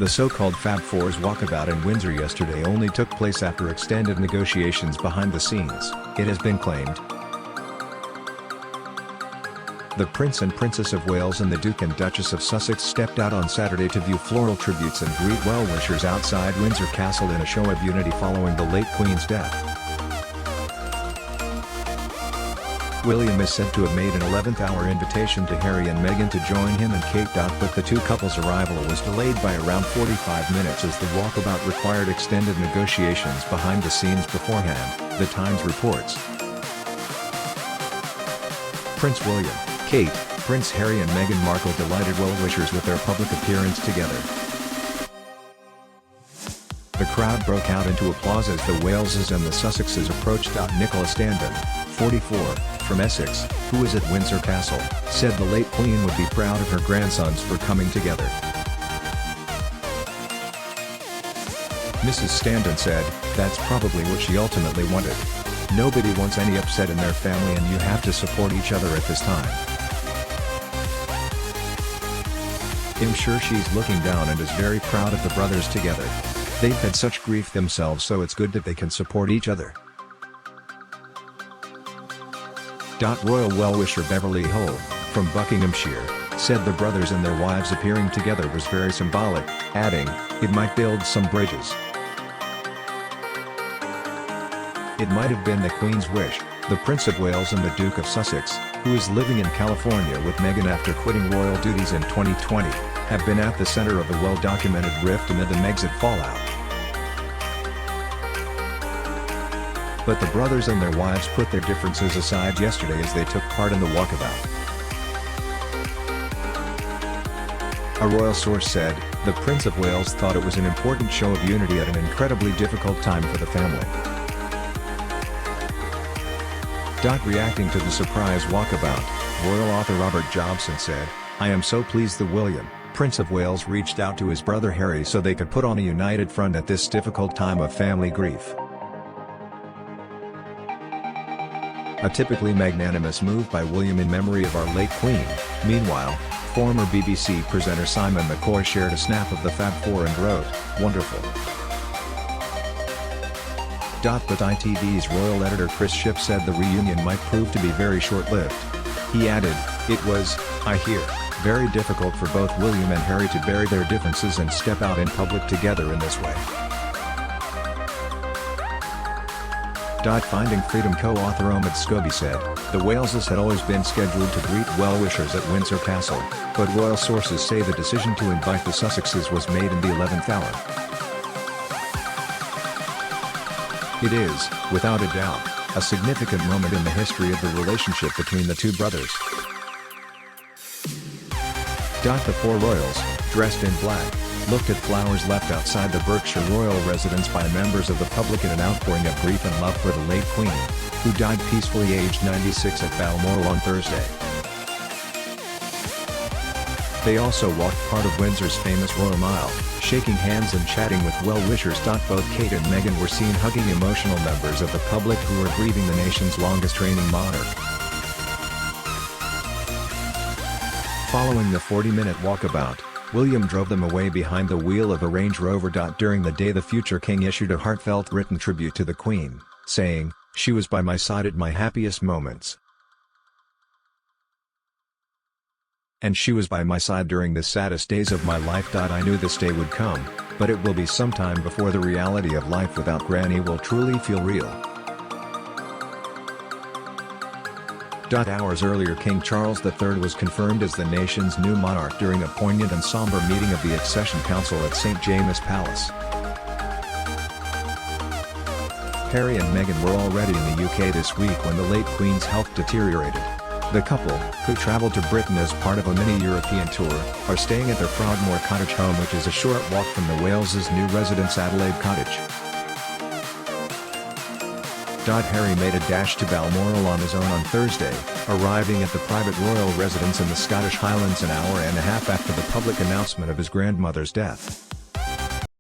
The so-called Fab Four's walkabout in Windsor yesterday only took place after extended negotiations behind the scenes, it has been claimed. The Prince and Princess of Wales and the Duke and Duchess of Sussex stepped out on Saturday to view floral tributes and greet well-wishers outside Windsor Castle in a show of unity following the late Queen's death. William is said to have made an 11th-hour invitation to Harry and Meghan to join him and Kate. But the two couples' arrival was delayed by around 45 minutes as the walkabout required extended negotiations behind the scenes beforehand, The Times reports. Prince William, Kate, Prince Harry and Meghan Markle delighted well-wishers with their public appearance together. The crowd broke out into applause as the Waleses and the Sussexes approached. Nicola Standen, 44, from Essex, who is at Windsor Castle, said the late Queen would be proud of her grandsons for coming together. Mrs. Standen said, "That's probably what she ultimately wanted. Nobody wants any upset in their family and you have to support each other at this time. I'm sure she's looking down and is very proud of the brothers together. They've had such grief themselves, so it's good that they can support each other." Royal well-wisher Beverly Hull, from Buckinghamshire, said the brothers and their wives appearing together was very symbolic, adding, "It might build some bridges. It might have been the Queen's wish." The Prince of Wales and the Duke of Sussex, who is living in California with Meghan after quitting royal duties in 2020, have been at the center of a well-documented rift amid the Megxit fallout. But the brothers and their wives put their differences aside yesterday as they took part in the walkabout. A royal source said, "The Prince of Wales thought it was an important show of unity at an incredibly difficult time for the family." Reacting to the surprise walkabout, royal author Robert Jobson said, "I am so pleased the William, Prince of Wales reached out to his brother Harry so they could put on a united front at this difficult time of family grief. A typically magnanimous move by William in memory of our late Queen." Meanwhile, former BBC presenter Simon McCoy shared a snap of the Fab Four and wrote, "Wonderful." But ITV's royal editor Chris Shipp said the reunion might prove to be very short-lived. He added, "It was, I hear, very difficult for both William and Harry to bury their differences and step out in public together in this way." Finding Freedom co-author Omid Scobie said, "The Waleses had always been scheduled to greet well-wishers at Windsor Castle, but royal sources say the decision to invite the Sussexes was made in the 11th hour. It is, without a doubt, a significant moment in the history of the relationship between the two brothers." The four royals, dressed in black, looked at flowers left outside the Berkshire royal residence by members of the public in an outpouring of grief and love for the late Queen, who died peacefully aged 96 at Balmoral on Thursday. They also walked part of Windsor's famous Royal Mile, shaking hands and chatting with well-wishers. Both Kate and Meghan were seen hugging emotional members of the public who were grieving the nation's longest-reigning monarch. Following the 40-minute walkabout, William drove them away behind the wheel of a Range Rover. During the day, the future king issued a heartfelt written tribute to the Queen, saying, "She was by my side at my happiest moments. And she was by my side during the saddest days of my life. I knew this day would come, but it will be some time before the reality of life without Granny will truly feel real." Hours earlier, King Charles III was confirmed as the nation's new monarch during a poignant and somber meeting of the Accession Council at St James's Palace. Harry and Meghan were already in the UK this week when the late Queen's health deteriorated. The couple, who travelled to Britain as part of a mini-European tour, are staying at their Frogmore Cottage home, which is a short walk from the Wales' new residence Adelaide Cottage. Harry made a dash to Balmoral on his own on Thursday, arriving at the private royal residence in the Scottish Highlands an hour and a half after the public announcement of his grandmother's death.